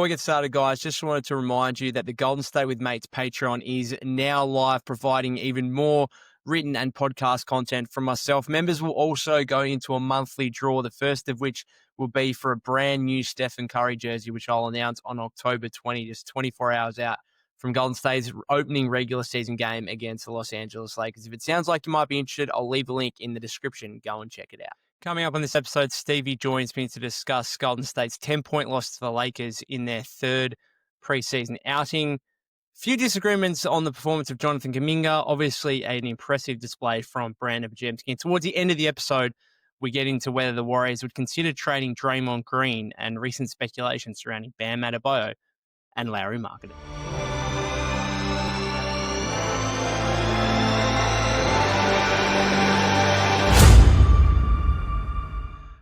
Before we get started, guys, just wanted to remind you that the Golden State with Mates Patreon is now live, providing even more written and podcast content from myself. Members will also go into a monthly draw, the first of which will be for a brand new Stephen Curry jersey, which I'll announce on October 20, just 24 hours out from Golden State's opening regular season game against the Los Angeles Lakers. If it sounds like you might be interested, I'll leave a link in the description. Go and check it out. Coming up on this episode, Stevie joins me to discuss Golden State's 10-point loss to the Lakers in their third preseason outing. Few disagreements on the performance of Jonathan Kuminga. Obviously, an impressive display from Brandin Podziemski. And towards the end of the episode, we get into whether the Warriors would consider trading Draymond Green and recent speculation surrounding Bam Adebayo and Lauri Markkanen.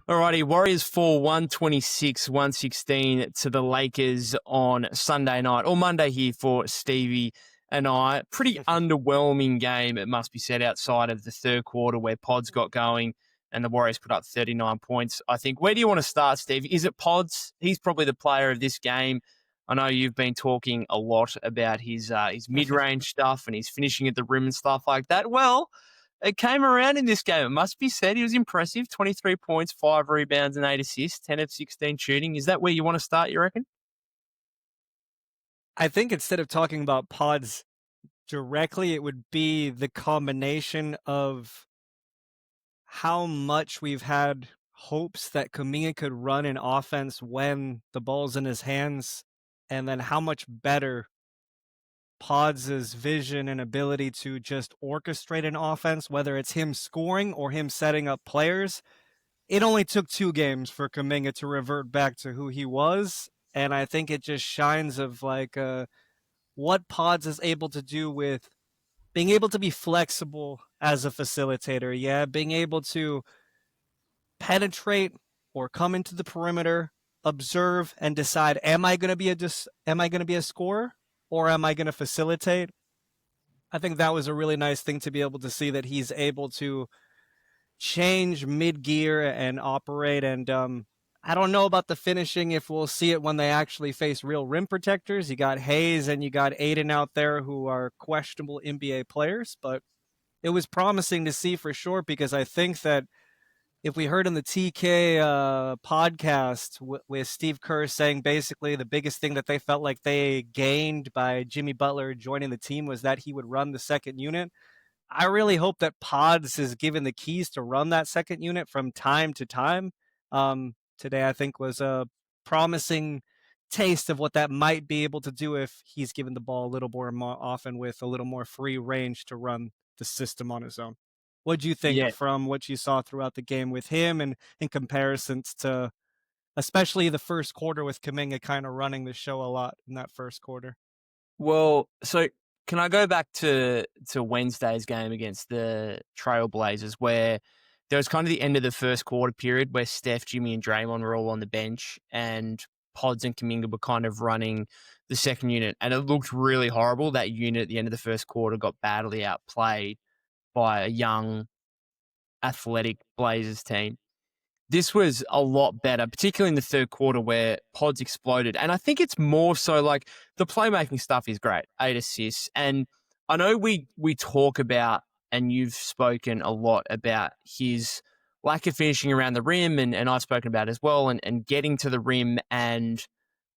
Alrighty, Warriors fall 126-116 to the Lakers on Sunday night, or Monday here for Stevie and I. Pretty underwhelming game, it must be said, outside of the third quarter where Podz got going and the Warriors put up 39 points. I think, where do you want to start, Steve? Is it Podz? He's probably the player of this game. I know you've been talking a lot about his mid-range stuff and his finishing at the rim and stuff like that. Well, it came around in this game. It must be said he was impressive. 23 points, 5 rebounds and 8 assists, 10 of 16 shooting. Is that where you want to start, you reckon? I think instead of talking about Podz directly, it would be the combination of how much we've had hopes that Kuminga could run an offense when the ball's in his hands, and then how much better Podz's vision and ability to just orchestrate an offense, whether it's him scoring or him setting up players. It only took 2 games for Kuminga to revert back to who he was, and I think it just shines of like what Podz is able to do with being able to be flexible as a facilitator. Yeah, being able to penetrate or come into the perimeter, observe, and decide: am I going to be a scorer? Or am I going to facilitate? I think that was a really nice thing to be able to see, that he's able to change mid-gear and operate. And I don't know about the finishing, if we'll see it when they actually face real rim protectors. You got Hayes and you got Aiden out there who are questionable NBA players. But it was promising to see for sure, because I think that if we heard in the TK podcast with Steve Kerr saying basically the biggest thing that they felt like they gained by Jimmy Butler joining the team was that he would run the second unit, I really hope that Podz is given the keys to run that second unit from time to time. Today, I think, was a promising taste of what that might be able to do if he's given the ball a little more often with a little more free range to run the system on his own. What do you think from what you saw throughout the game with him, and in comparisons to especially the first quarter with Kuminga kind of running the show a lot in that first quarter? Well, so can I go back to Wednesday's game against the Trailblazers, where there was kind of the end of the first quarter period where Steph, Jimmy, and Draymond were all on the bench, and Podz and Kuminga were kind of running the second unit, and it looked really horrible. That unit at the end of the first quarter got badly outplayed by a young, athletic Blazers team. This was a lot better, particularly in the third quarter where Podz exploded. And I think it's more so like the playmaking stuff is great, 8 assists. And I know we talk about, and you've spoken a lot about his lack of finishing around the rim, and I've spoken about it as well, and getting to the rim and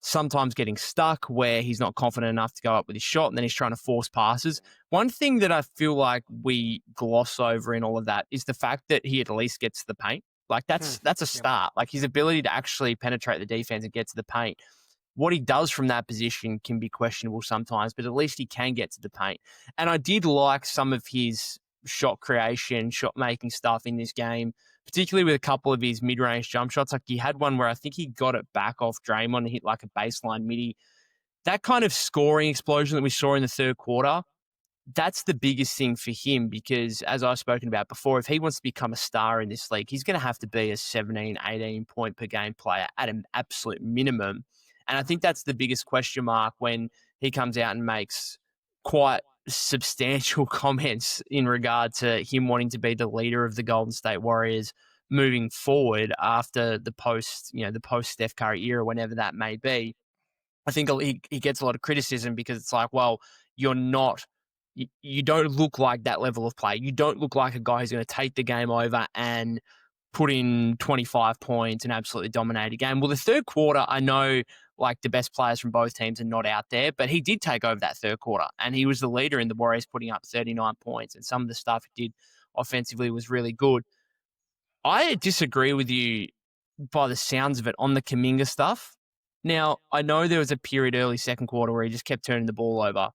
sometimes getting stuck where he's not confident enough to go up with his shot, and then he's trying to force passes. One thing that I feel like we gloss over in all of that is the fact that he at least gets to the paint. Like that's a start. Like his ability to actually penetrate the defense and get to the paint. What he does from that position can be questionable sometimes, but at least he can get to the paint. And I did like some of his shot creation, shot making stuff in this game, particularly with a couple of his mid-range jump shots. Like he had one where I think he got it back off Draymond and hit like a baseline midi. That kind of scoring explosion that we saw in the third quarter, that's the biggest thing for him, because as I've spoken about before, if he wants to become a star in this league, he's going to have to be a 17, 18 point per game player at an absolute minimum. And I think that's the biggest question mark when he comes out and makes quite substantial comments in regard to him wanting to be the leader of the Golden State Warriors moving forward after the post Steph Curry era, whenever that may be. I think he gets a lot of criticism because it's like, well, you're not, you don't look like that level of play. You don't look like a guy who's going to take the game over and put in 25 points and absolutely dominate a game. Well, the third quarter, I know like the best players from both teams are not out there, but he did take over that third quarter and he was the leader in the Warriors putting up 39 points, and some of the stuff he did offensively was really good. I disagree with you by the sounds of it on the Kuminga stuff. Now, I know there was a period early second quarter where he just kept turning the ball over.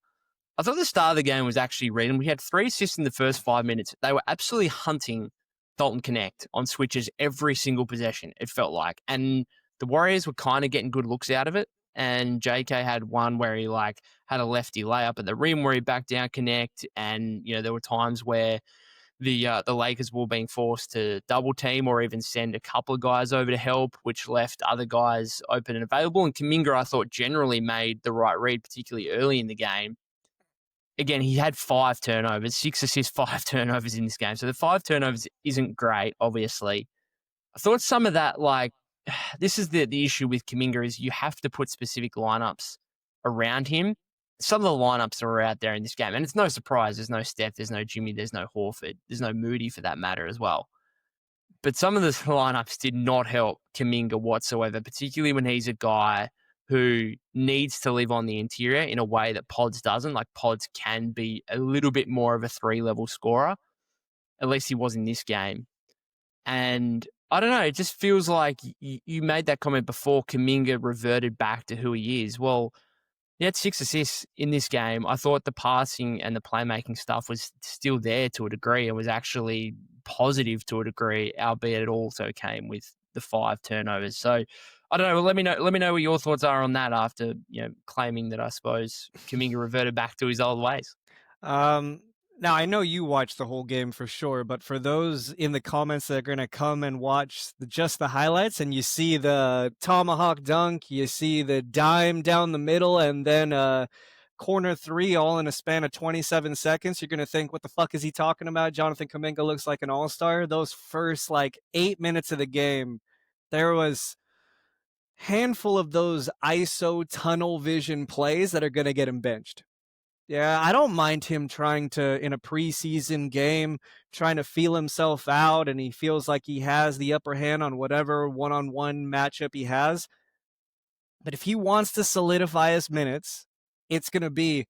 I thought the start of the game was actually reading. We had 3 assists in the first 5 minutes. They were absolutely hunting Dalton Connect on switches every single possession, it felt like. And the Warriors were kind of getting good looks out of it. And JK had one where he like had a lefty layup at the rim where he backed down Connect. And, you know, there were times where the Lakers were being forced to double team or even send a couple of guys over to help, which left other guys open and available. And Kuminga, I thought, generally made the right read, particularly early in the game. Again, he had 5 turnovers, 6 assists, 5 turnovers in this game. So the 5 turnovers isn't great, obviously. I thought some of that, like, this is the issue with Kuminga is you have to put specific lineups around him. Some of the lineups are out there in this game, and it's no surprise. There's no Steph, there's no Jimmy, there's no Horford, there's no Moody for that matter as well. But some of the lineups did not help Kuminga whatsoever, particularly when he's a guy who needs to live on the interior in a way that Podz doesn't. Like Podz can be a little bit more of a 3-level scorer. At least he was in this game. And I don't know, it just feels like you made that comment before Kuminga reverted back to who he is. Well, he had 6 assists in this game. I thought the passing and the playmaking stuff was still there to a degree. It was actually positive to a degree, albeit it also came with the 5 turnovers. So I don't know. Well, let me know what your thoughts are on that after, you know, claiming that I suppose Kuminga reverted back to his old ways. Now, I know you watched the whole game for sure, but for those in the comments that are going to come and watch just the highlights and you see the tomahawk dunk, you see the dime down the middle, and then corner 3 all in a span of 27 seconds, you're going to think, what the fuck is he talking about? Jonathan Kuminga looks like an all-star. Those first, 8 minutes of the game, there was handful of those ISO tunnel vision plays that are going to get him benched. Yeah, I don't mind him trying to, in a preseason game, trying to feel himself out, and he feels like he has the upper hand on whatever one-on-one matchup he has. But if he wants to solidify his minutes, it's going to be,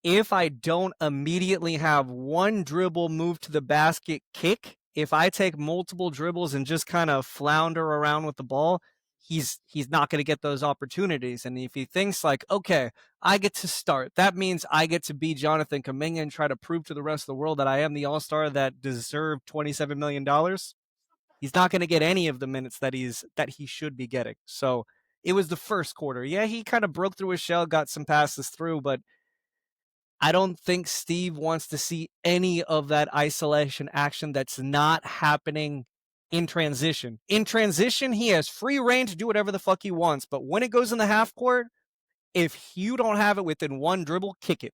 if I don't immediately have one dribble move to the basket kick, if I take multiple dribbles and just kind of flounder around with the ball, he's not going to get those opportunities. And if he thinks like, okay, I get to start, that means I get to be Jonathan Kuminga and try to prove to the rest of the world that I am the all-star that deserved $27 million, he's not going to get any of the minutes that he should be getting. So it was the first quarter. Yeah, he kind of broke through his shell, got some passes through, but I don't think Steve wants to see any of that isolation action that's not happening in transition. In transition, he has free reign to do whatever the fuck he wants. But when it goes in the half court, if you don't have it within one dribble, kick it.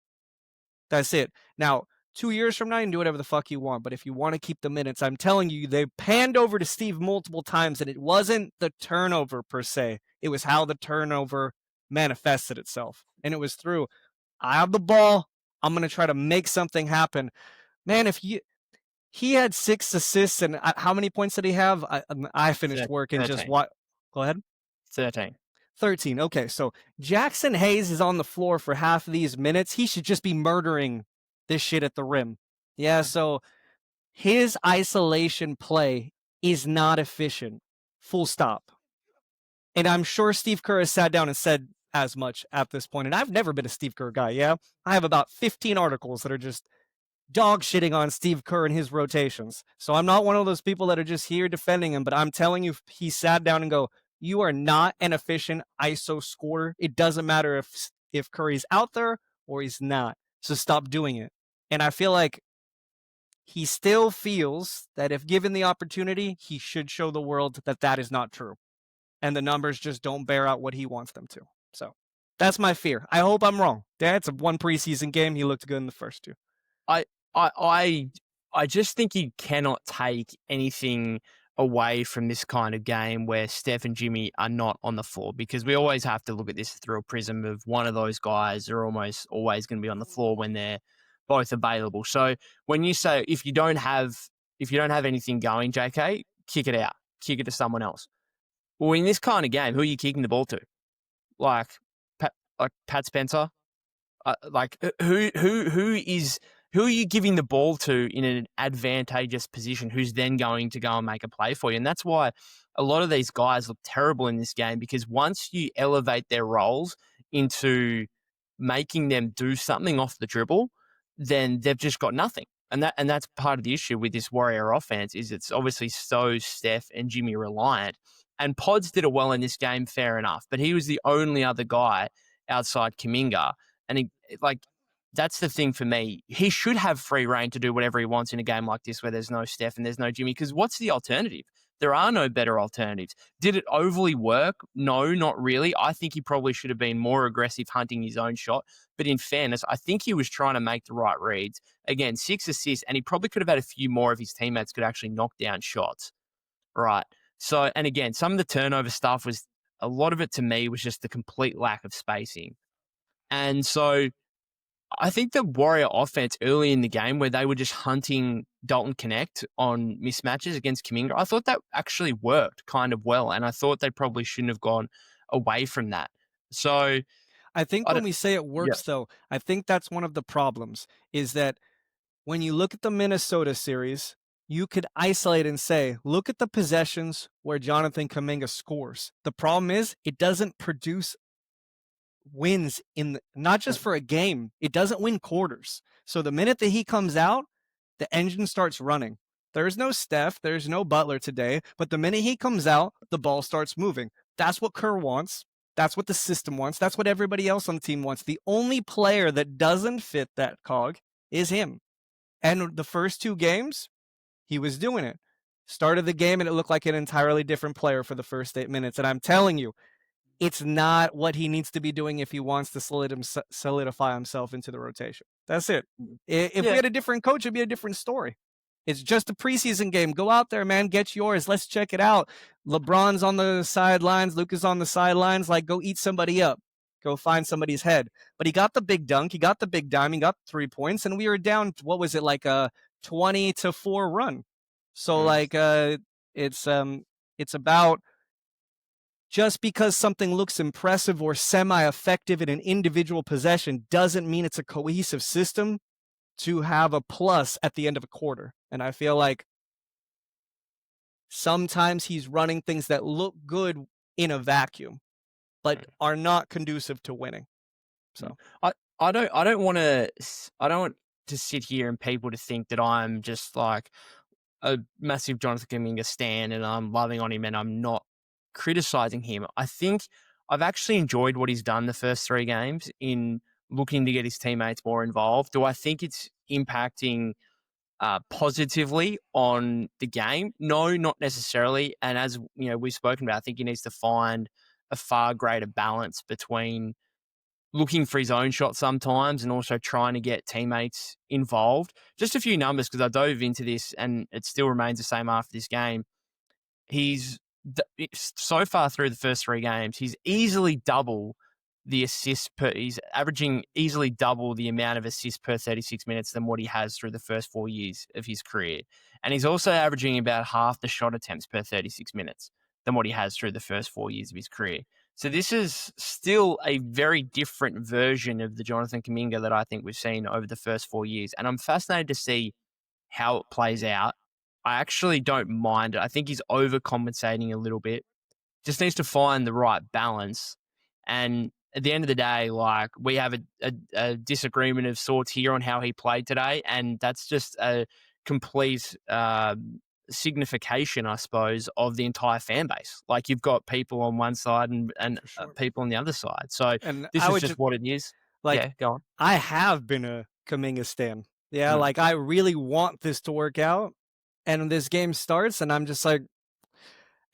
That's it. Now, 2 years from now, you can do whatever the fuck you want. But if you want to keep the minutes, I'm telling you, they panned over to Steve multiple times, and it wasn't the turnover per se. It was how the turnover manifested itself. And it was through, I have the ball, I'm going to try to make something happen. Man, he had 6 assists, and how many points did he have? I finished work and 13. just what? Go ahead. 13. 13. Okay, so Jackson Hayes is on the floor for half of these minutes. He should just be murdering this shit at the rim. Yeah, so his isolation play is not efficient. Full stop. And I'm sure Steve Kerr has sat down and said as much at this point. And I've never been a Steve Kerr guy, yeah? I have about 15 articles that are just dog shitting on Steve Kerr and his rotations. So I'm not one of those people that are just here defending him, but I'm telling you, he sat down and go, you are not an efficient ISO scorer. It doesn't matter if Curry's out there or he's not. So stop doing it. And I feel like he still feels that if given the opportunity, he should show the world that that is not true. And the numbers just don't bear out what he wants them to. So that's my fear. I hope I'm wrong. Yeah, it's a one preseason game. He looked good in the first 2. I just think you cannot take anything away from this kind of game where Steph and Jimmy are not on the floor, because we always have to look at this through a prism of one of those guys are almost always going to be on the floor when they're both available. So when you say if you don't have anything going, JK, kick it out, kick it to someone else. Well, in this kind of game, who are you kicking the ball to? Like Pat Spencer? Like who are you giving the ball to in an advantageous position who's then going to go and make a play for you? And that's why a lot of these guys look terrible in this game, because once you elevate their roles into making them do something off the dribble, then they've just got nothing. And that's part of the issue with this Warrior offense is it's obviously so Steph and Jimmy reliant. And Podz did it well in this game, fair enough, but he was the only other guy outside Kuminga. And that's the thing for me. He should have free reign to do whatever he wants in a game like this where there's no Steph and there's no Jimmy, because what's the alternative? There are no better alternatives. Did it overly work? No, not really. I think he probably should have been more aggressive hunting his own shot. But in fairness, I think he was trying to make the right reads. Again, 6 assists, and he probably could have had a few more if his teammates could actually knock down shots. Right. So, and again, some of the turnover stuff was, a lot of it to me was just the complete lack of spacing. And so I think the Warrior offense early in the game where they were just hunting Dalton Connect on mismatches against Kuminga, I thought that actually worked kind of well. And I thought they probably shouldn't have gone away from that. So I think when we say it yeah. works, though, I think that's one of the problems is that when you look at the Minnesota series, you could isolate and say, look at the possessions where Jonathan Kuminga scores. The problem is it doesn't produce wins not just for a game, it doesn't win quarters. So the minute that he comes out, the engine starts running. There's no Steph, there's no Butler today, but the minute he comes out, the ball starts moving. That's what Kerr wants. That's what the system wants. That's what everybody else on the team wants. The only player that doesn't fit that cog is him. And the first 2 games, he was doing it. Started the game and it looked like an entirely different player for the first 8 minutes. And I'm telling you, it's not what he needs to be doing if he wants to solidify himself into the rotation. That's it. If we had a different coach, it'd be a different story. It's just a preseason game. Go out there, man. Get yours. Let's check it out. LeBron's on the sidelines. Luke is on the sidelines. Like, go eat somebody up. Go find somebody's head. But he got the big dunk. He got the big dime. He got 3 points. And we were down, what was it, like a 20-4 run. So, it's about, just because something looks impressive or semi-effective in an individual possession doesn't mean it's a cohesive system to have a plus at the end of a quarter. And I feel like sometimes he's running things that look good in a vacuum, but are not conducive to winning. So I don't want to sit here and people to think that I'm just like a massive Jonathan Kuminga stan and I'm loving on him and I'm not criticizing him. I think I've actually enjoyed what he's done the first 3 games in looking to get his teammates more involved. Do I think it's impacting positively on the game? No, not necessarily. And as you know, we've spoken about, I think he needs to find a far greater balance between looking for his own shot sometimes and also trying to get teammates involved. Just a few numbers, because I dove into this and it still remains the same after this game. He's so far through the first 3 games, he's easily double the assists he's averaging easily double the amount of assists per 36 minutes than what he has through the first 4 years of his career. And he's also averaging about half the shot attempts per 36 minutes than what he has through the first 4 years of his career. So this is still a very different version of the Jonathan Kuminga that I think we've seen over the first 4 years. And I'm fascinated to see how it plays out. I actually don't mind it. I think he's overcompensating a little bit. Just needs to find the right balance. And at the end of the day, like, we have a disagreement of sorts here on how he played today, and that's just a complete signification, I suppose, of the entire fan base. Like, you've got people on one side and people on the other side. So this is just what it is. Like, go on. I have been a Kuminga stan. Yeah, like, I really want this to work out. And this game starts, and I'm just like,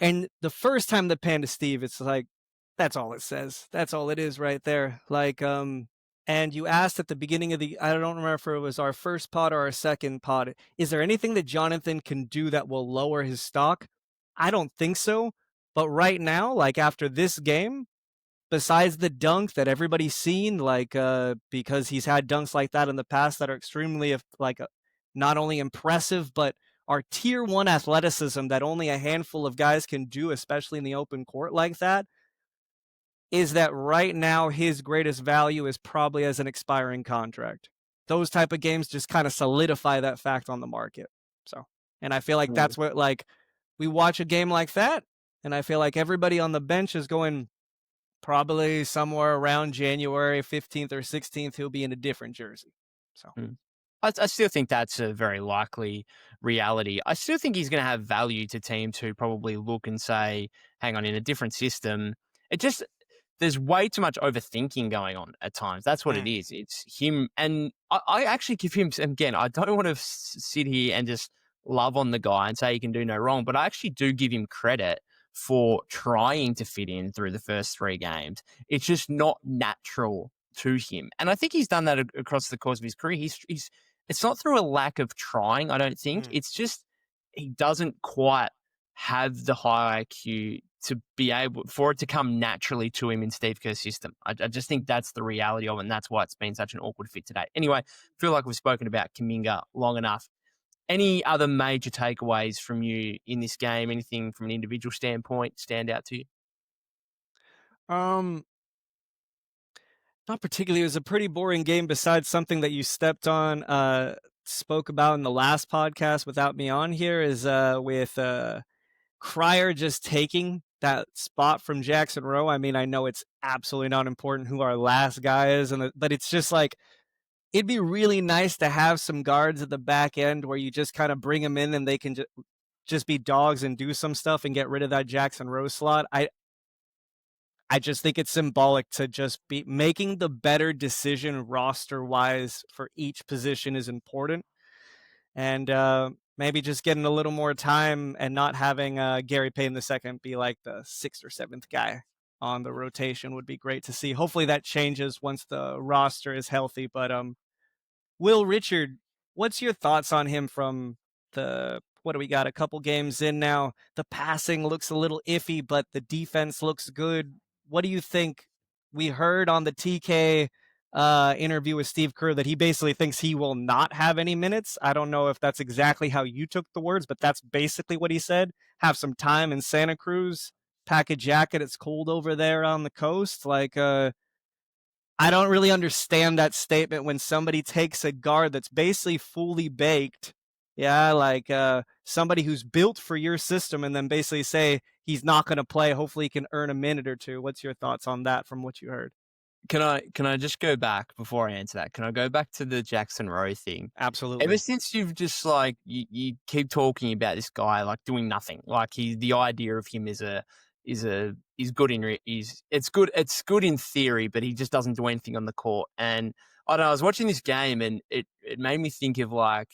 and the first time that panned to Steve, it's like, that's all it says. That's all it is right there. Like, and you asked at the beginning of I don't remember if it was our first pod or our second pod, is there anything that Jonathan can do that will lower his stock? I don't think so. But right now, like after this game, besides the dunk that everybody's seen, like because he's had dunks like that in the past that are extremely not only impressive but are tier one athleticism that only a handful of guys can do, especially in the open court like that, is that right now his greatest value is probably as an expiring contract. Those type of games just kind of solidify that fact on the market. So, and I feel like that's what, like, we watch a game like that, and I feel like everybody on the bench is going, probably somewhere around January 15th or 16th, he'll be in a different jersey. So, Mm. I still think that's a very likely reality. I still think he's going to have value to teams who probably look and say, hang on, in a different system, it just, there's way too much overthinking going on at times. That's what it mm, is. It's him. And I actually give him, again, I don't want to sit here and just love on the guy and say he can do no wrong, but I actually do give him credit for trying to fit in through the first 3 games. It's just not natural to him. And I think he's done that across the course of his career. He's it's not through a lack of trying, I don't think. mm. It's just he doesn't quite have the high IQ to be able for it to come naturally to him in Steve Kerr's system. I just think that's the reality of it, and that's why it's been such an awkward fit today. Anyway, I feel like we've spoken about Kuminga long enough. Any other major takeaways from you in this game? Anything from an individual standpoint stand out to you? Um, Not particularly. It was a pretty boring game besides something that you stepped on, spoke about in the last podcast without me on here, is with Cryer just taking that spot from Jackson Rowe. I mean, I know it's absolutely not important who our last guy is, but it's just like, it'd be really nice to have some guards at the back end where you just kind of bring them in and they can just be dogs and do some stuff and get rid of that Jackson Rose slot. I just think it's symbolic to just be making the better decision roster wise for each position is important. And maybe just getting a little more time and not having Gary Payton II be like the 6th or 7th guy on the rotation would be great to see. Hopefully that changes once the roster is healthy. But Will Richard, what's your thoughts on him from what do we got? A couple games in now. The passing looks a little iffy, but the defense looks good. What do you think? We heard on the TK interview with Steve Kerr that he basically thinks he will not have any minutes. I don't know if that's exactly how you took the words, but that's basically what he said. Have some time in Santa Cruz, pack a jacket. It's cold over there on the coast. Like, I don't really understand that statement when somebody takes a guard that's basically fully baked, yeah, like somebody who's built for your system, and then basically say he's not going to play. Hopefully, he can earn a minute or two. What's your thoughts on that from what you heard? Can I just go back before I answer that? Can I go back to the Jackson Rowe thing? Ever Absolutely. since you've just like you keep talking about this guy like doing nothing, like the idea of him is good it's good in theory, but he just doesn't do anything on the court. And I don't know, I was watching this game and it made me think of like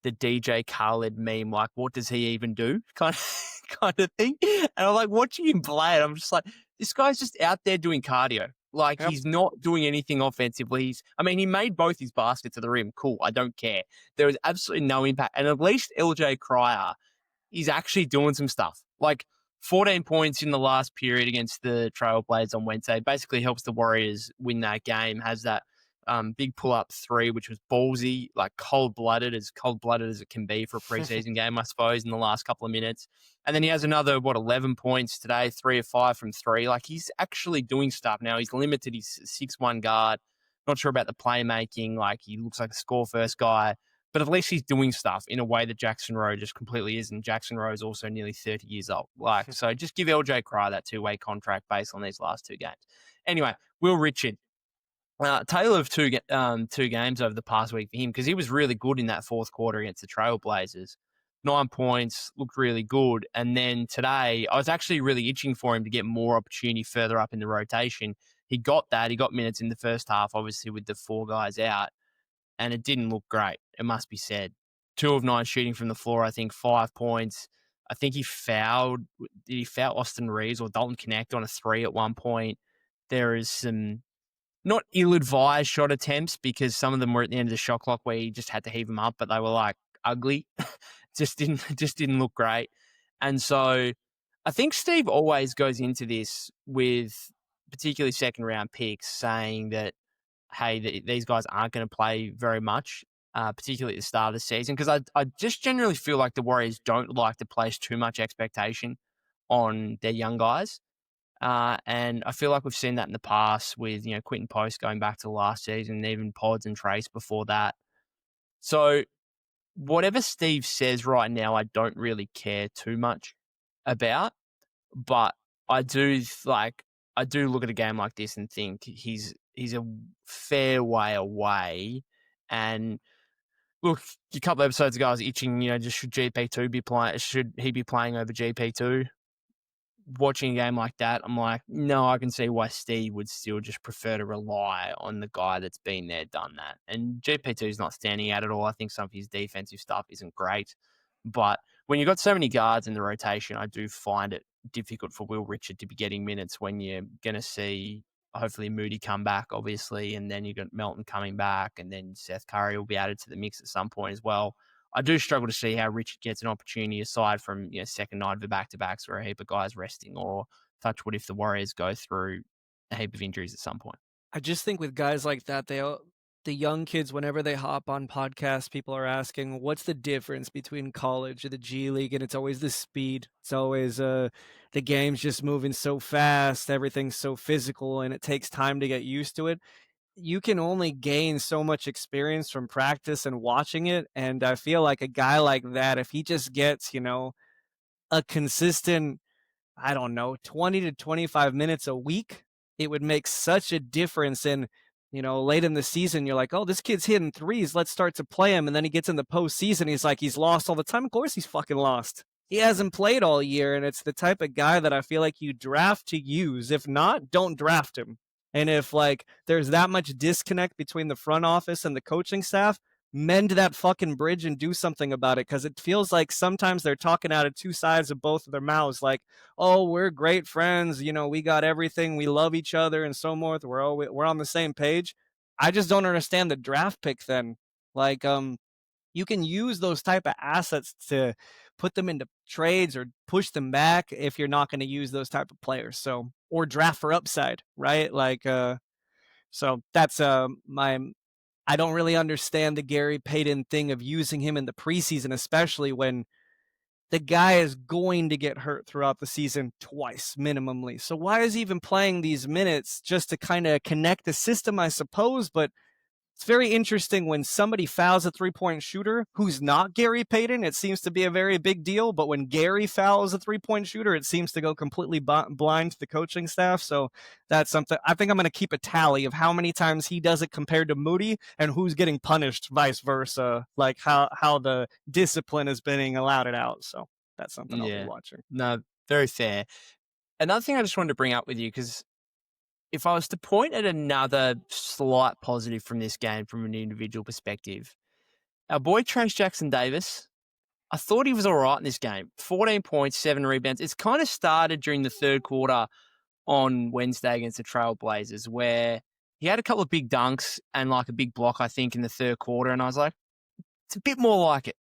the DJ Khaled meme, like what does he even do kind of thing. And I'm like watching him play, and I'm just like, this guy's just out there doing cardio. Like Yep. he's not doing anything offensively. I mean, he made both his baskets to the rim. Cool. I don't care. There was absolutely no impact. And at least LJ Cryer, he's actually doing some stuff. Like 14 points in the last period against the Trailblazers on Wednesday. Basically helps the Warriors win that game. Has that big pull-up 3, which was ballsy, like cold-blooded as it can be for a preseason game, I suppose, in the last couple of minutes. And then he has another, 11 points today, 3 of 5 from 3. Like, he's actually doing stuff now. He's limited. He's 6'1" guard. Not sure about the playmaking. Like, he looks like a score-first guy. But at least he's doing stuff in a way that Jackson Rowe just completely isn't. Jackson Rowe is also nearly 30 years old. Like, so just give LJ Cryer that 2-way contract based on these last 2 games. Anyway, Will Richard. Tale of two games over the past week for him, because he was really good in that fourth quarter against the Trailblazers. 9 points, looked really good. And then today, I was actually really itching for him to get more opportunity further up in the rotation. He got that. He got minutes in the first half, obviously, with the 4 guys out, and it didn't look great, it must be said. 2 of 9 shooting from the floor, I think 5 points. I think did he foul Austin Reeves or Dalton Connect on a 3 at one point? There is some not ill-advised shot attempts, because some of them were at the end of the shot clock where he just had to heave them up, but they were like ugly. just didn't look great. And so I think Steve always goes into this with particularly second round picks saying that, hey, these guys aren't going to play very much, particularly at the start of the season. Because I just generally feel like the Warriors don't like to place too much expectation on their young guys. And I feel like we've seen that in the past with, Quentin Post going back to last season, and even Podz and Trace before that. So whatever Steve says right now, I don't really care too much about. But I do look at a game like this and think he's a fair way away. And look, a couple of episodes ago, I was itching, just should GP2 be playing? Should he be playing over GP2? Watching a game like that, I'm like, no, I can see why Steve would still just prefer to rely on the guy that's been there, done that. And GP2 is not standing out at all. I think some of his defensive stuff isn't great. But when you've got so many guards in the rotation, I do find it difficult for Will Richard to be getting minutes when you're going to see, hopefully, Moody come back, obviously, and then you've got Melton coming back, and then Seth Curry will be added to the mix at some point as well. I do struggle to see how Richard gets an opportunity aside from second night of the back-to-backs where a heap of guys resting, or touch wood if the Warriors go through a heap of injuries at some point. I just think with guys like that, the young kids, whenever they hop on podcasts, people are asking, what's the difference between college and the G League? And it's always the speed. It's always the game's just moving so fast, everything's so physical, and it takes time to get used to it. You can only gain so much experience from practice and watching it. And I feel like a guy like that, if he just gets, a consistent, I don't know, 20 to 25 minutes a week, it would make such a difference. And, late in the season, you're like, oh, this kid's hitting threes. Let's start to play him. And then he gets in the postseason. He's like, he's lost all the time. Of course he's fucking lost. He hasn't played all year. And it's the type of guy that I feel like you draft to use. If not, don't draft him. And if there's that much disconnect between the front office and the coaching staff, mend that fucking bridge and do something about it. Because it feels like sometimes they're talking out of two sides of both of their mouths. Like, oh, we're great friends. We got everything. We love each other and so forth. We're on the same page. I just don't understand the draft pick then. You can use those type of assets to put them into trades or push them back if you're not going to use those type of players. So, or draft for upside, right? So that's I don't really understand the Gary Payton thing of using him in the preseason, especially when the guy is going to get hurt throughout the season twice minimally. So why is he even playing these minutes? Just to kind of connect the system, I suppose, but it's very interesting when somebody fouls a three-point shooter who's not Gary Payton. It seems to be a very big deal. But when Gary fouls a three-point shooter, it seems to go completely blind to the coaching staff. So that's something. I think I'm going to keep a tally of how many times he does it compared to Moody and who's getting punished, vice versa, like how the discipline is being allowed it out. So that's something I'll be watching. No, very fair. Another thing I just wanted to bring up with you, because if I was to point at another slight positive from this game from an individual perspective, our boy Trace Jackson-Davis, I thought he was all right in this game. 14 points, 7 rebounds. It's kind of started during the third quarter on Wednesday against the Trailblazers, where he had a couple of big dunks and a big block, I think, in the third quarter. And I was like, it's a bit more like it,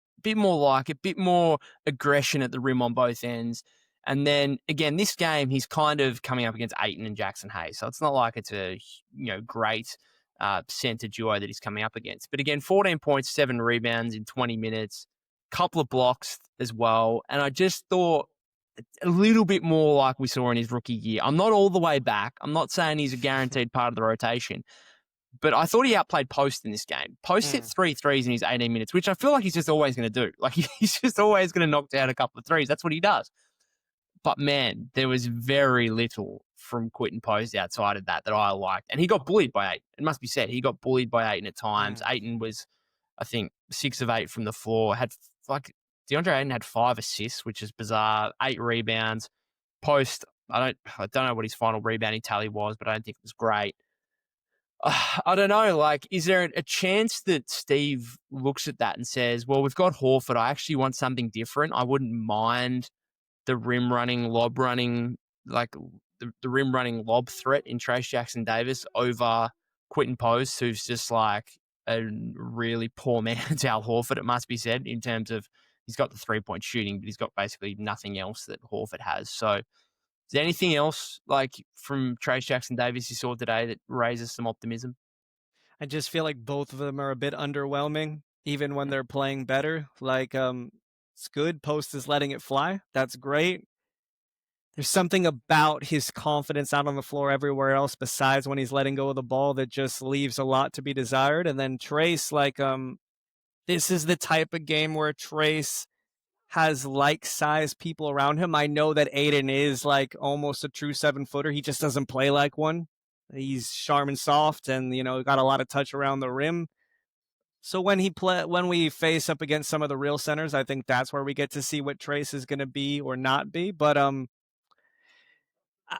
bit more aggression at the rim on both ends. And then again, this game, he's kind of coming up against Ayton and Jackson Hayes. So it's not like it's a great center duo that he's coming up against. But again, 14 points, 7 rebounds in 20 minutes, couple of blocks as well. And I just thought a little bit more like we saw in his rookie year. I'm not all the way back. I'm not saying he's a guaranteed part of the rotation. But I thought he outplayed Post in this game. Post hit 3 threes in his 18 minutes, which I feel like he's just always going to do. He's just always going to knock down a couple of threes. That's what he does. But, man, there was very little from Quentin Post outside of that I liked. And he got bullied by Ayton. It must be said. He got bullied by Ayton at times. Ayton was, I think, 6 of 8 from the floor. DeAndre Ayton had 5 assists, which is bizarre. 8 rebounds. Post, I don't know what his final rebounding tally was, but I don't think it was great. I don't know. Is there a chance that Steve looks at that and says, well, we've got Horford. I actually want something different. I wouldn't mind the rim running, lob running, the rim running lob threat in Trace Jackson-Davis over Quentin Post, who's just a really poor man's Al Horford, it must be said, in terms of he's got the 3-point shooting, but he's got basically nothing else that Horford has. So is there anything else like from Trayce Jackson-Davis you saw today that raises some optimism? I just feel like both of them are a bit underwhelming, even when they're playing better. Like, it's good. Post is letting it fly. That's great. There's something about his confidence out on the floor everywhere else besides when he's letting go of the ball that just leaves a lot to be desired. And then Trayce, like, this is the type of game where Trayce has like-sized people around him. I know that Aiden is like almost a true 7-footer. He just doesn't play like one. He's sharp and soft, and got a lot of touch around the rim. So when we face up against some of the real centers, I think that's where we get to see what Trayce is going to be or not be. But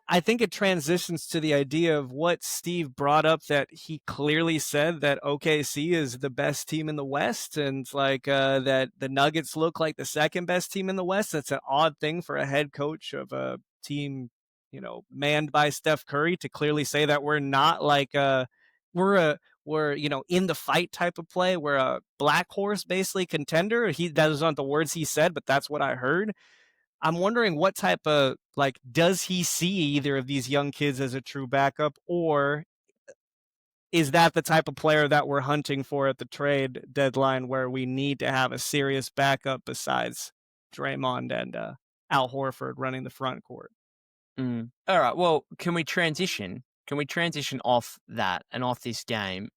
I think it transitions to the idea of what Steve brought up, that he clearly said that OKC is the best team in the West, and like that the Nuggets look like the second best team in the West. That's an odd thing for a head coach of a team, manned by Steph Curry, to clearly say that we're not like we're in the fight type of play. We're a black horse basically contender. Those aren't the words he said, but that's what I heard. I'm wondering what type of, like, does he see either of these young kids as a true backup, or is that the type of player that we're hunting for at the trade deadline, where we need to have a serious backup besides Draymond and Al Horford running the front court? All right. Well, can we transition? Can we transition off that and off this game?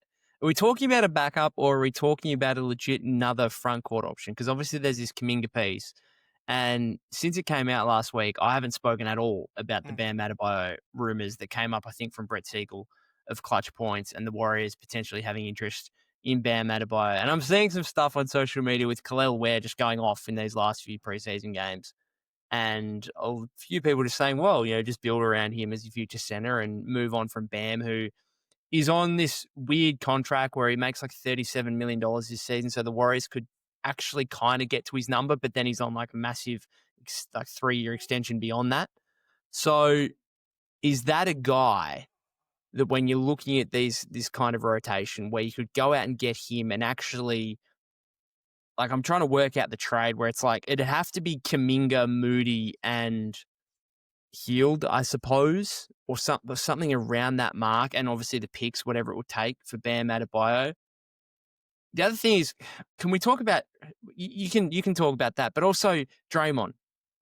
Are we talking about a backup, or are we talking about a legit another front court option? Because obviously there's this Kuminga piece. And since it came out last week, I haven't spoken at all about the Bam Adebayo rumors that came up, I think, from Brett Siegel of Clutch Points and the Warriors potentially having interest in Bam Adebayo. And I'm seeing some stuff on social media with Khalil Ware just going off in these last few preseason games. And a few people just saying, well, just build around him as your future center and move on from Bam, who is on this weird contract where he makes like $37 million this season. So the Warriors could actually kind of get to his number, but then he's on like a massive like 3-year extension beyond that. So is that a guy that when you're looking at this kind of rotation where you could go out and get him and actually, like, I'm trying to work out the trade where it's like it'd have to be Kuminga, Moody, and Healed, I suppose, or something around that mark, and obviously the picks, whatever it would take for Bam Adebayo. The other thing is, can we talk about? You can talk about that, but also Draymond.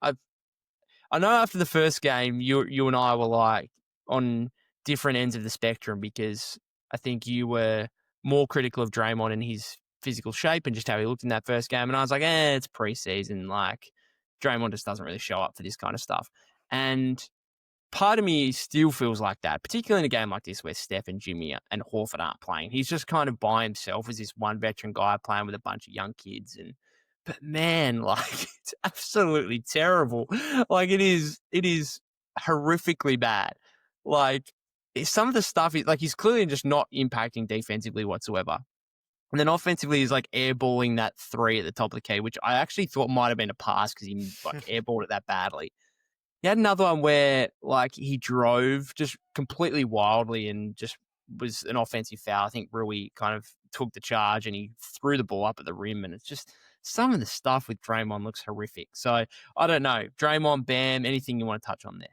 I know after the first game, you and I were like on different ends of the spectrum, because I think you were more critical of Draymond and his physical shape and just how he looked in that first game, and I was like, it's preseason, like Draymond just doesn't really show up for this kind of stuff. And part of me still feels like that, particularly in a game like this where Steph and Jimmy and Horford aren't playing. He's just kind of by himself as this one veteran guy playing with a bunch of young kids. But man, like, it's absolutely terrible. Like, it is horrifically bad. Like, some of the stuff, like, he's clearly just not impacting defensively whatsoever. And then offensively, he's like airballing that three at the top of the key, which I actually thought might have been a pass because he like airballed it that badly. He had another one where, like, he drove just completely wildly and just was an offensive foul. I think Rui kind of took the charge and he threw the ball up at the rim, and it's just some of the stuff with Draymond looks horrific. So I don't know. Draymond, Bam, anything you want to touch on there?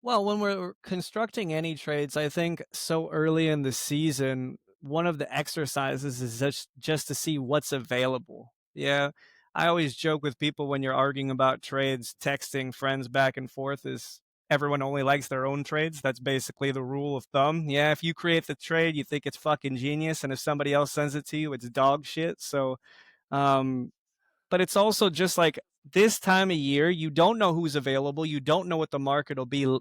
Well, when we're constructing any trades, I think so early in the season, one of the exercises is just to see what's available. Yeah. I always joke with people when you're arguing about trades, texting friends back and forth is everyone only likes their own trades. That's basically the rule of thumb. Yeah, if you create the trade, you think it's fucking genius, and if somebody else sends it to you, it's dog shit. So, um, but it's also just like this time of year, you don't know who's available. You don't know what the market will be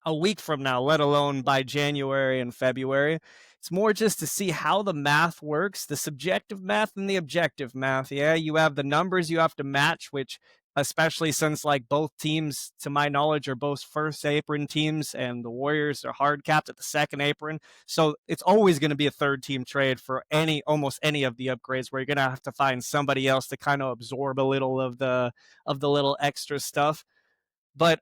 a week from now, let alone by January and February. It's more just to see how the math works, the subjective math and the objective math. Yeah, you have the numbers you have to match, which, especially since like both teams, to my knowledge, are both first apron teams, and the Warriors are hard capped at the second apron. So it's always going to be a third team trade for almost any of the upgrades, where you're going to have to find somebody else to kind of absorb a little of the little extra stuff. But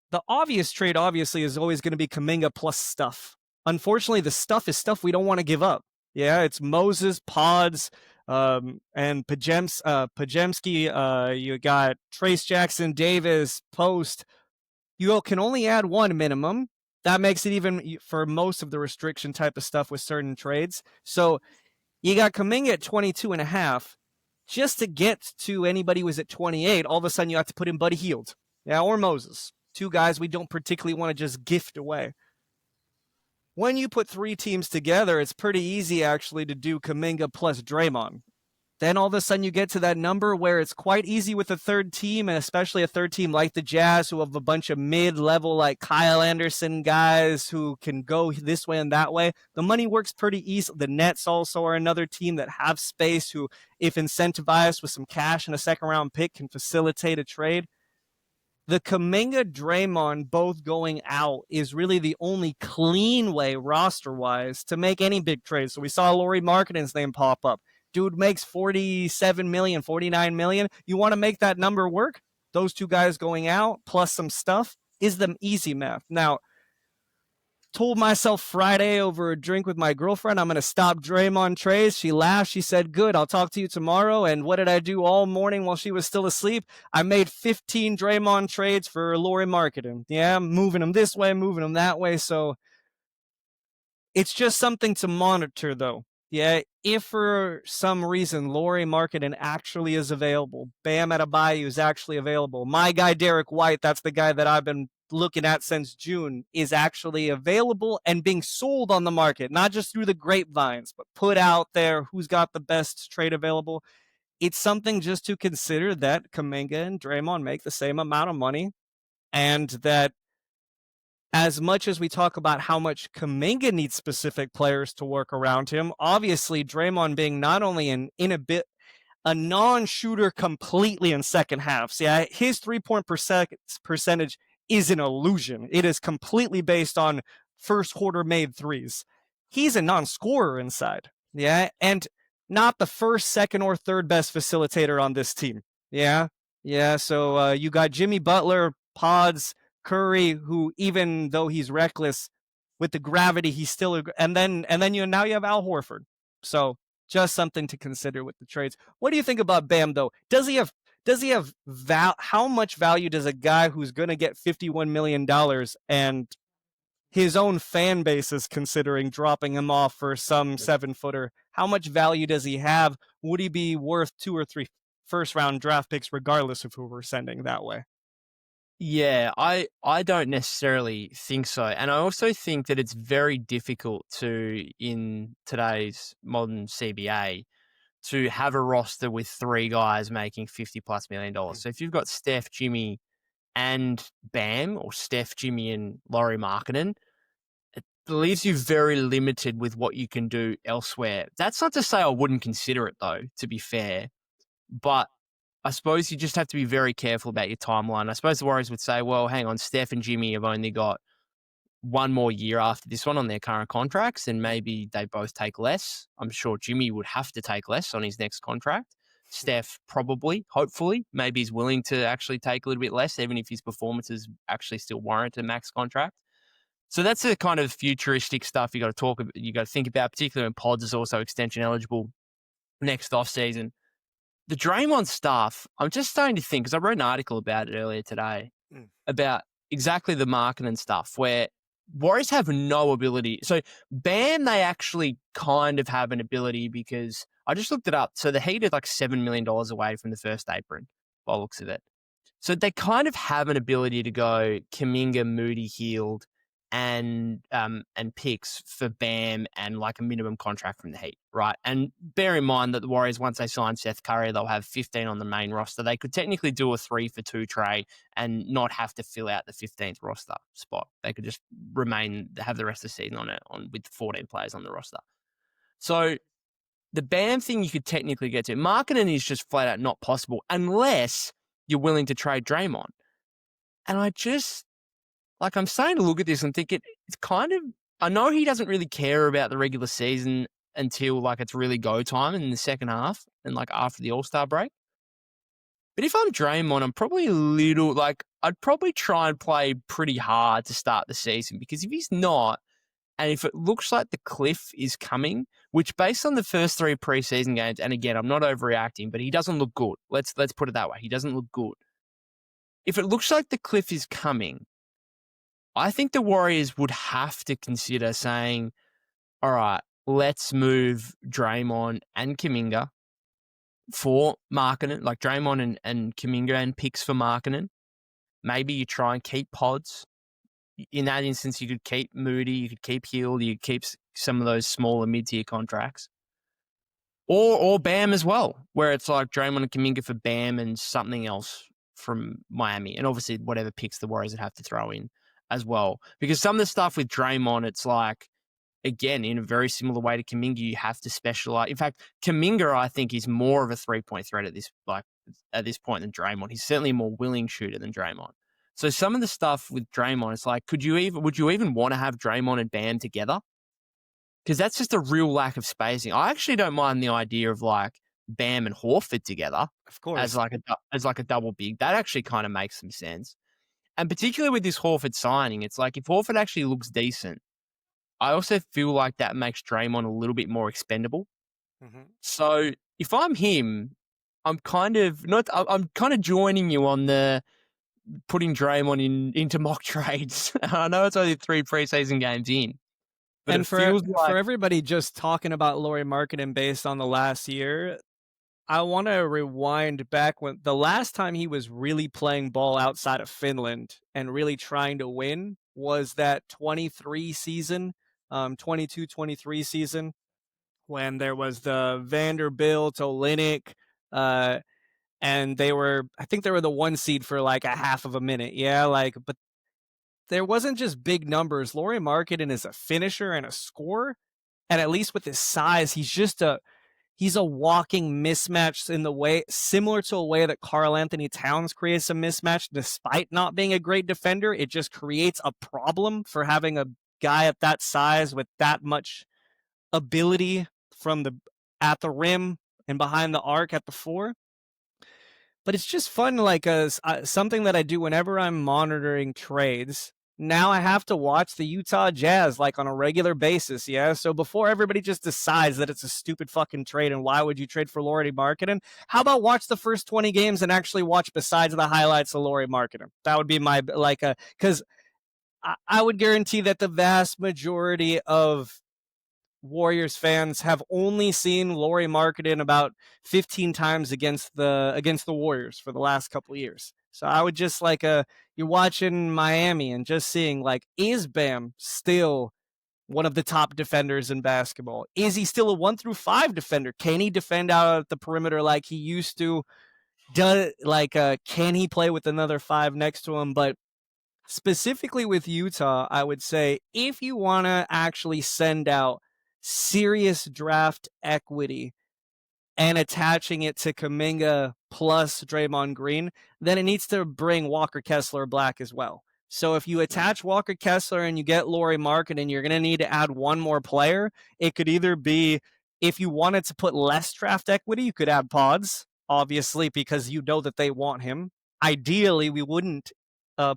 the obvious trade, obviously, is always going to be Kuminga plus stuff. Unfortunately, the stuff is stuff we don't want to give up. Yeah, it's Moses, Podz, And Podziemski, you got Trace Jackson Davis, Post. You can only add one minimum. That makes it even for most of the restriction type of stuff with certain trades. So you got Kuminga at 22 and a half. Just to get to anybody who was at 28, all of a sudden you have to put in Buddy Hield, or Moses. Two guys we don't particularly want to just gift away. When you put three teams together, it's pretty easy actually to do Kuminga plus Draymond. Then all of a sudden you get to that number where it's quite easy with a third team, and especially a third team like the Jazz, who have a bunch of mid-level like Kyle Anderson guys who can go this way and that way. The money works pretty easy. The Nets also are another team that have space, who, if incentivized with some cash and a second-round pick, can facilitate a trade. The Kuminga Draymond both going out is really the only clean way roster-wise to make any big trade. So we saw Lauri Markkanen's name pop up. Dude makes 47 million, 49 million. You want to make that number work? Those two guys going out plus some stuff is the easy math. Now, told myself Friday over a drink with my girlfriend, I'm going to stop Draymond trades. She laughed. She said, good, I'll talk to you tomorrow. And what did I do all morning while she was still asleep? I made 15 Draymond trades for Lauri Markkanen. Yeah, I'm moving them this way, moving them that way. So it's just something to monitor, though. Yeah, if for some reason Lauri Markkanen actually is available, Bam Adebayo is actually available, my guy Derek White, that's the guy that I've been looking at since June, is actually available and being sold on the market, not just through the grapevines, but put out there who's got the best trade available. It's something just to consider that Kuminga and Draymond make the same amount of money, and that as much as we talk about how much Kuminga needs specific players to work around him, obviously Draymond being not only a non-shooter completely in second halves. Yeah, his 3-point percentage is an illusion. It is completely based on first quarter made threes. He's a non-scorer inside. Yeah, and not the first, second, or third best facilitator on this team. Yeah. So you got Jimmy Butler, Podz, Curry, who even though he's reckless with the gravity, he's still and then now you have Al Horford. So just something to consider with the trades. What do you think about Bam though? Does he have how much value does a guy who's going to get $51 million and his own fan base is considering dropping him off for some 7-footer? How much value does he have? Would he be worth 2 or 3 first-round draft picks regardless of who we're sending that way? Yeah, I don't necessarily think so. And I also think that it's very difficult to, in today's modern CBA, to have a roster with 3 guys making $50+ million. So if you've got Steph, Jimmy, and Bam, or Steph, Jimmy, and Lauri Markkanen, it leaves you very limited with what you can do elsewhere. That's not to say I wouldn't consider it, though, to be fair. But I suppose you just have to be very careful about your timeline. I suppose the Warriors would say, well, hang on, Steph and Jimmy have only got one more year after this one on their current contracts, and maybe they both take less. I'm sure Jimmy would have to take less on his next contract. Steph probably, hopefully, maybe he's willing to actually take a little bit less, even if his performances actually still warrant a max contract. So that's the kind of futuristic stuff you got to think about, particularly when Podz is also extension eligible next offseason. The Draymond stuff, I'm just starting to think, because I wrote an article about it earlier today, about exactly the Markkanen stuff, where Warriors have no ability. So Bam, they actually kind of have an ability, because I just looked it up. So the Heat are like $7 million away from the first apron, by the looks of it. So they kind of have an ability to go Kuminga, Moody, Hield, and picks for Bam and like a minimum contract from the Heat, right? And bear in mind that the Warriors, once they sign Seth Curry, they'll have 15 on the main roster. They could technically do a 3-for-2 trade and not have to fill out the 15th roster spot. They could just have the rest of the season on with 14 players on the roster. So the Bam thing you could technically get to. Markkanen is just flat out not possible unless you're willing to trade Draymond. And I'm starting to look at this and think it's kind of, I know he doesn't really care about the regular season until like it's really go time in the second half and like after the All-Star break. But if I'm Draymond, I'm probably I'd probably try and play pretty hard to start the season, because if he's not, And if it looks like the cliff is coming, which based on the first 3 preseason games, and again, I'm not overreacting, but he doesn't look good. Let's put it that way. He doesn't look good. If it looks like the cliff is coming, I think the Warriors would have to consider saying, all right, let's move Draymond and Kuminga for Markkanen, like Draymond and Kuminga and picks for Markkanen. Maybe you try and keep Podz. In that instance, you could keep Moody, you could keep Hill, you could keep some of those smaller mid-tier contracts. Or Bam as well, where it's like Draymond and Kuminga for Bam and something else from Miami. And obviously whatever picks the Warriors would have to throw in as well. Because some of the stuff with Draymond, it's like, again, in a very similar way to Kuminga, you have to specialize. In fact, Kuminga, I think, is more of a three-point threat at this point than Draymond. He's certainly a more willing shooter than Draymond. So some of the stuff with Draymond, it's like, would you even want to have Draymond and Bam together? Because that's just a real lack of spacing. I actually don't mind the idea of like Bam and Horford together, Of course. as like a double big. That actually kind of makes some sense. And particularly with this Horford signing, it's like if Horford actually looks decent, I also feel like that makes Draymond a little bit more expendable. Mm-hmm. So if I'm him, I'm kind of joining you on the putting Draymond into mock trades. I know it's only 3 preseason games in, but And it feels like for everybody just talking about Lauri Markkanen based on the last year, I want to rewind back when the last time he was really playing ball outside of Finland and really trying to win was that 23 season, 22-23 season, when there was the Vanderbilt, Olynyk, and I think they were the 1 seed for like a half of a minute. Yeah, but there wasn't just big numbers. Lauri Markkanen is a finisher and a scorer. And at least with his size, he's a walking mismatch in the way, similar to a way that Karl Anthony Towns creates a mismatch despite not being a great defender. It just creates a problem for having a guy at that size with that much ability at the rim and behind the arc at the 4. But it's just fun, something that I do whenever I'm monitoring trades. Now I have to watch the Utah Jazz on a regular basis, yeah? So before everybody just decides that it's a stupid fucking trade and why would you trade for Lauri Markkanen, how about watch the first 20 games and actually watch besides the highlights of Lauri Markkanen? That would be my, because I would guarantee that the vast majority of Warriors fans have only seen Lauri Markkanen about 15 times against the Warriors for the last couple of years. So I would just you're watching Miami and just seeing is Bam still one of the top defenders in basketball? Is he still a 1 through 5 defender? Can he defend out at the perimeter like he used to? Can he play with another 5 next to him? But specifically with Utah, I would say if you want to actually send out serious draft equity and attaching it to Kuminga plus Draymond Green, then it needs to bring Walker Kessler back as well. So if you attach Walker Kessler and you get Lauri Markkanen, you're going to need to add one more player. It could either be, if you wanted to put less draft equity, you could add Podz, obviously, because you know that they want him. Ideally, we wouldn't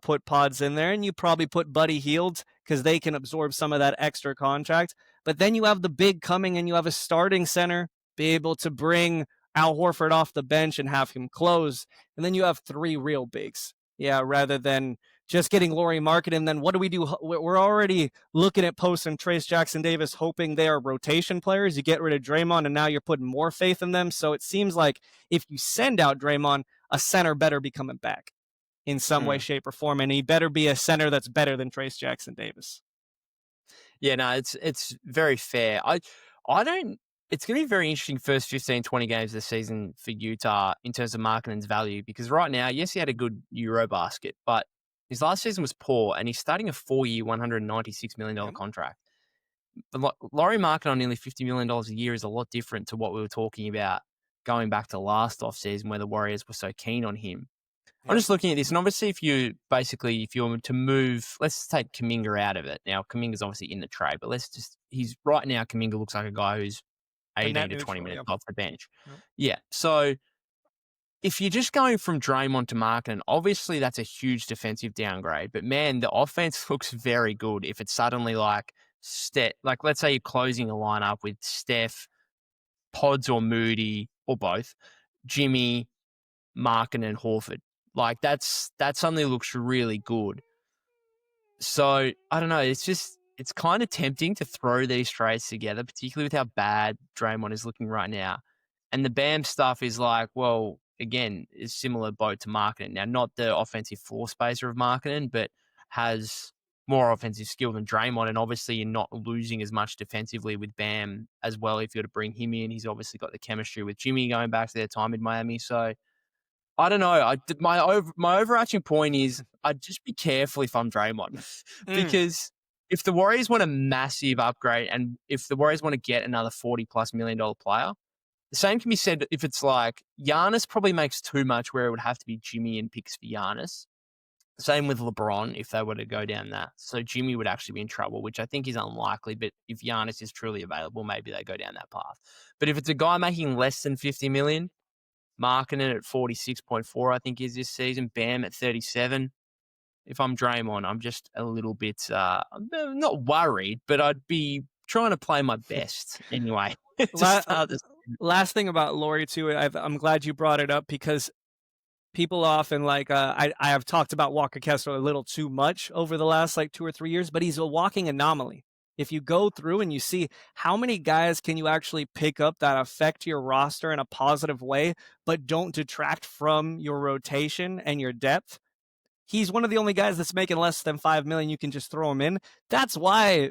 put Podz in there, and you probably put Buddy Hield because they can absorb some of that extra contract. But then you have the big coming and you have a starting center, be able to bring Al Horford off the bench and have him close. And then you have 3 real bigs. Yeah, rather than just getting Lauri Markkanen. Then what do we do? We're already looking at Post and Trace Jackson Davis, hoping they are rotation players. You get rid of Draymond, and now you're putting more faith in them. So it seems like if you send out Draymond, a center better be coming back in some way, shape, or form. And he better be a center that's better than Trace Jackson Davis. Yeah, no, it's very fair. I don't. It's going to be very interesting first 15, 20 games this season for Utah in terms of Markkanen's value, because right now, yes, he had a good Eurobasket, but his last season was poor, and he's starting a 4-year, $196 million contract. But Lauri Markkanen on nearly $50 million a year is a lot different to what we were talking about going back to last offseason where the Warriors were so keen on him. I'm just looking at this, and obviously if you were to move, let's take Kuminga out of it. Now, Kuminga's obviously in the trade, but right now, Kuminga looks like a guy who's 18 to 20 minutes off the bench. Yep. Yeah, so if you're just going from Draymond to Markkanen, obviously that's a huge defensive downgrade, but man, the offense looks very good if it's suddenly like let's say you're closing a lineup with Steph, Podz or Moody or both, Jimmy, Markkanen and Horford. Like that suddenly looks really good. So I don't know. It's kind of tempting to throw these trades together, particularly with how bad Draymond is looking right now. And the Bam stuff is like, well, again, is similar boat to Markkanen. Now, not the offensive floor spacer of Markkanen, but has more offensive skill than Draymond. And obviously, you're not losing as much defensively with Bam as well if you're to bring him in. He's obviously got the chemistry with Jimmy going back to their time in Miami. So I don't know. My overarching point is I'd just be careful if I'm Draymond because if the Warriors want a massive upgrade and if the Warriors want to get another $40+ million player, the same can be said if it's like Giannis probably makes too much where it would have to be Jimmy and picks for Giannis. Same with LeBron if they were to go down that. So Jimmy would actually be in trouble, which I think is unlikely. But if Giannis is truly available, maybe they go down that path. But if it's a guy making less than $50 million, Markkanen at 46.4, I think is this season. Bam at 37. If I'm Draymond, I'm just a little bit I'm not worried, but I'd be trying to play my best anyway. Last thing about Lauri too, I'm glad you brought it up because people often I have talked about Walker Kessler a little too much over the last 2 or 3 years, but he's a walking anomaly. If you go through and you see how many guys can you actually pick up that affect your roster in a positive way, but don't detract from your rotation and your depth, he's one of the only guys that's making less than $5 million. You can just throw him in. That's why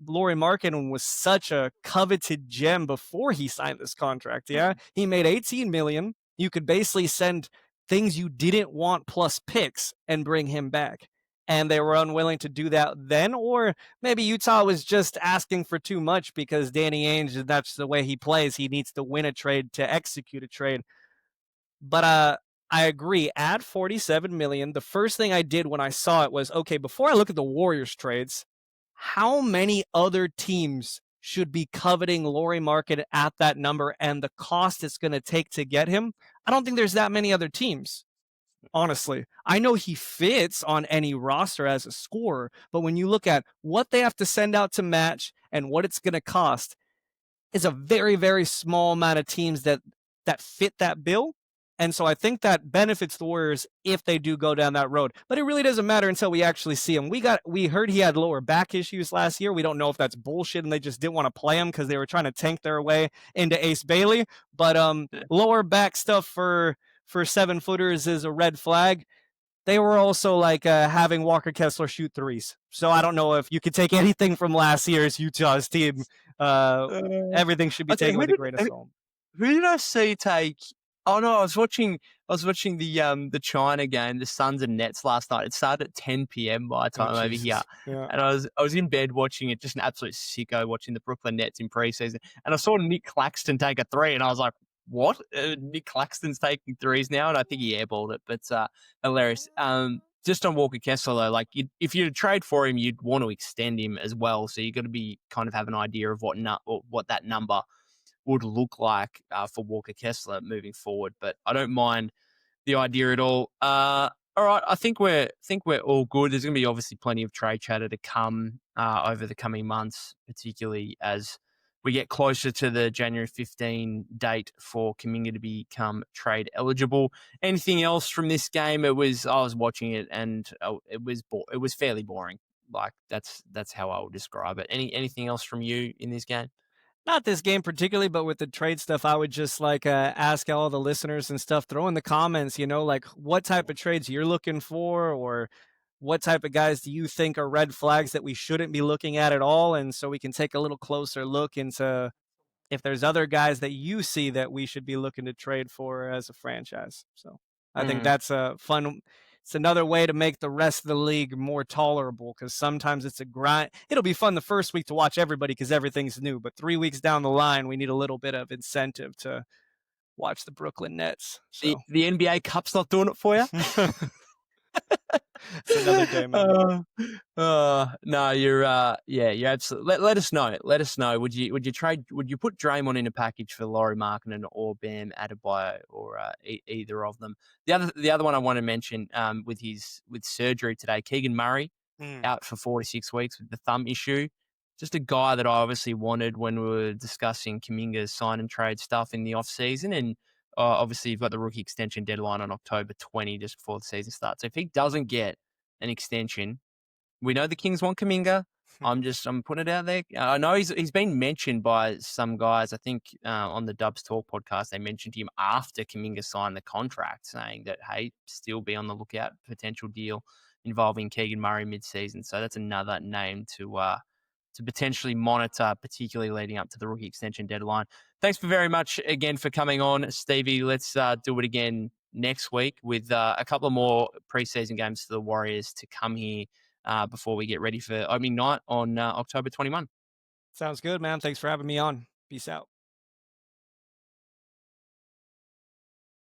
Lauri Markkanen was such a coveted gem before he signed this contract. Yeah, he made $18 million. You could basically send things you didn't want plus picks and bring him back. And they were unwilling to do that then, or maybe Utah was just asking for too much because Danny Ainge, that's the way he plays. He needs to win a trade to execute a trade. But I agree. At $47 million, the first thing I did when I saw it was, okay, before I look at the Warriors trades, how many other teams should be coveting Lauri Markkanen at that number and the cost it's going to take to get him? I don't think there's that many other teams. Honestly, I know he fits on any roster as a scorer, but when you look at what they have to send out to match and what it's going to cost, it's a very, very small amount of teams that fit that bill. And so I think that benefits the Warriors if they do go down that road. But it really doesn't matter until we actually see him. We heard he had lower back issues last year. We don't know if that's bullshit and they just didn't want to play him because they were trying to tank their way into Ace Bailey. But lower back stuff for 7-footers is a red flag. They were also having Walker Kessler shoot threes. So I don't know if you could take anything from last year's Utah's team. Everything should be taken with a grain of salt. Who did I see take? Oh no, I was watching the China game, the Suns and Nets last night. It started at 10 p.m. my time over here. Yeah. And I was in bed watching it, just an absolute sicko watching the Brooklyn Nets in preseason. And I saw Nick Claxton take a three and I was like, what? Nick Claxton's taking threes now? And I think he airballed it, but hilarious. Just on Walker Kessler though, if you trade for him, you'd want to extend him as well. So you got to be kind of have an idea of what that number would look like for Walker Kessler moving forward. But I don't mind the idea at all. All right, I think we're all good. There's going to be obviously plenty of trade chatter to come over the coming months, particularly as we get closer to the January 15 date for Kuminga to become trade eligible. Anything else from this game? I was watching it and it was fairly boring. Like that's how I would describe it. Anything else from you in this game? Not this game particularly, but with the trade stuff, I would just ask all the listeners and stuff, throw in the comments, what type of trades you're looking for or what type of guys do you think are red flags that we shouldn't be looking at all? And so we can take a little closer look into if there's other guys that you see that we should be looking to trade for as a franchise. So I think that's a fun. It's another way to make the rest of the league more tolerable because sometimes it's a grind. It'll be fun the first week to watch everybody because everything's new. But 3 weeks down the line, we need a little bit of incentive to watch the Brooklyn Nets. So. The NBA Cup's not doing it for you? It's another day, man. No, you're absolutely. Let us know. Let us know. Would you put Draymond in a package for Lauri Markkanen or Bam Adebayo or either of them? The other one I want to mention with surgery today, Keegan Murray out for 4 to 6 weeks with the thumb issue. just a guy that I obviously wanted when we were discussing Kuminga's sign and trade stuff in the offseason. And obviously, you've got the rookie extension deadline on October 20, just before the season starts. So if he doesn't get an extension, we know the Kings want Kuminga. I'm putting it out there. I know he's been mentioned by some guys. I think on the Dubs Talk podcast, they mentioned him after Kuminga signed the contract, saying that, hey, still be on the lookout, potential deal involving Keegan Murray mid-season. So that's another name to potentially monitor, particularly leading up to the rookie extension deadline. Thanks very much again for coming on, Stevie. Let's do it again next week with a couple of more preseason games for the Warriors to come here before we get ready for opening night on October 21. Sounds good, man. Thanks for having me on. Peace out.